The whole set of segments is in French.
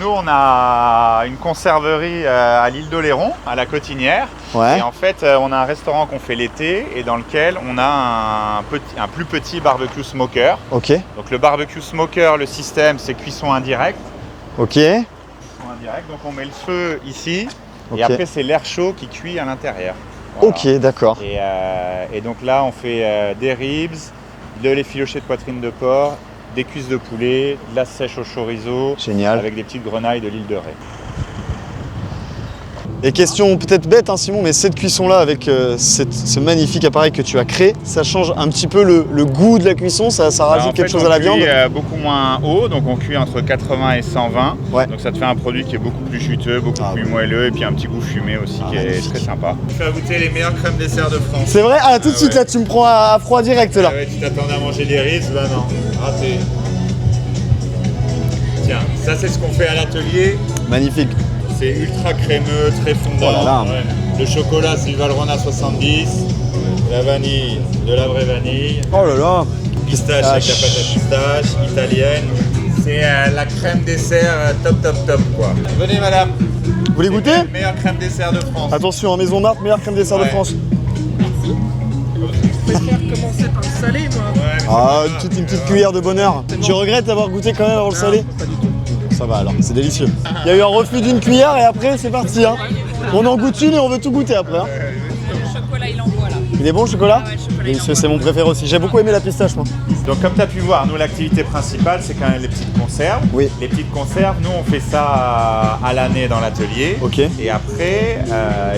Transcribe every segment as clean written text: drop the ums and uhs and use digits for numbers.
nous on a une conserverie à l'île d'Oléron, à la Cotinière. Ouais. Et en fait, on a un restaurant qu'on fait l'été et dans lequel on a un plus petit barbecue smoker. Ok. Donc le barbecue smoker, le système, c'est cuisson indirecte. Ok. Cuisson indirecte, donc on met le feu ici Ok. et après c'est l'air chaud qui cuit à l'intérieur. Voilà. Ok, d'accord. Et donc là, on fait des ribs, de l'effiloché de poitrine de porc, des cuisses de poulet, de la sèche au chorizo. Génial. Avec des petites grenailles de l'île de Ré. Et question peut-être bête, hein, Simon, mais cette cuisson-là, avec ce magnifique appareil que tu as créé, ça change un petit peu le goût de la cuisson, ça rajoute quelque chose à la viande? On cuit beaucoup moins haut, donc on cuit entre 80 et 120. Ouais. Donc ça te fait un produit qui est beaucoup plus juteux, beaucoup plus moelleux, et puis un petit goût fumé aussi qui est très sympa. Je vais goûter les meilleures crèmes dessert de France. C'est vrai? Ah, tout de suite, là, tu me prends à froid direct, là. Ah ouais, tu t'attendais à manger des riz, là non, raté. Tiens, ça c'est ce qu'on fait à l'atelier. Magnifique. C'est ultra crémeux, très fondant. Oh là là. Ouais. Le chocolat, c'est du Valrhona 70. La vanille, de la vraie vanille. Oh là là. Pistache avec la pâte à pistache, italienne. C'est la crème dessert top quoi. Venez madame. Vous voulez goûter? La meilleure crème dessert de France. Attention, Maison Marthe, meilleure crème dessert de France. Je préfère commencer par le salé, moi. Ouais, Ah, une petite cuillère de bonheur. Tu regrettes d'avoir goûté quand même avant le salé? Pas du tout. Ça va alors, c'est délicieux. Il y a eu un refus d'une cuillère et après c'est parti. Hein. On en goûte une et on veut tout goûter après. Hein. Le chocolat, il envoie là. Il est bon le chocolat? Ouais, le chocolat, Délicieux, c'est mon préféré aussi. J'ai beaucoup aimé la pistache moi. Donc comme tu as pu voir, nous l'activité principale c'est quand même les petites conserves. Oui. Les petites conserves, nous on fait ça à l'année dans l'atelier. Ok. Et après,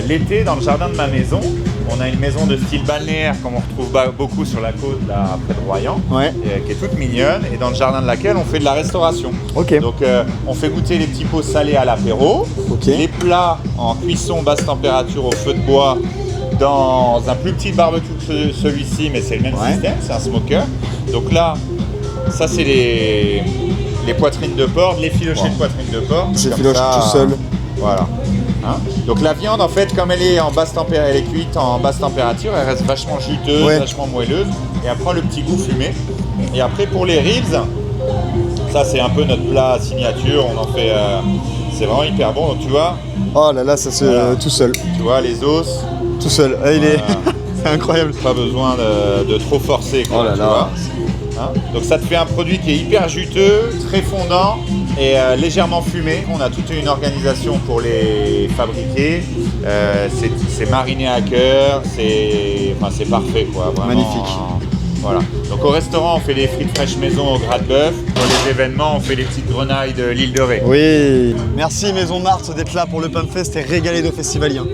l'été dans le jardin de ma maison, on a une maison de style balnéaire comme on retrouve beaucoup sur la côte là près de Royan, Ouais. qui est toute mignonne et dans le jardin de laquelle on fait de la restauration. Ok. Donc on fait goûter les petits pots salés à l'apéro, Ok. les plats en cuisson basse température au feu de bois dans un plus petit barbecue que celui-ci, mais c'est le même système, c'est un smoker. Donc là, ça c'est les poitrines de porc, l'effiloché de poitrine de porc. C'est Comme filoche ça, tout seul. Voilà. Hein, donc la viande en fait comme elle est en basse température, elle est cuite en basse température, elle reste vachement juteuse, vachement moelleuse et elle prend le petit goût fumé. Et après pour les ribs, ça c'est un peu notre plat signature, on en fait, c'est vraiment hyper bon. Donc tu vois, Oh là là, ça se tout seul. tu vois les os, Tout seul. Ah, il est. C'est incroyable. pas besoin de trop forcer quoi, Oh là tu là. vois. Hein, donc ça te fait un produit qui est hyper juteux, très fondant et légèrement fumé. On a toute une organisation pour les fabriquer. C'est mariné à cœur, c'est parfait quoi. Vraiment, Magnifique. Voilà. Donc au restaurant on fait des frites fraîches maison au gras de bœuf. Pour les événements on fait les petites grenailles de l'île de Ré. Oui. Merci Maison Marthe d'être là pour le Pumfest et régaler nos festivaliens.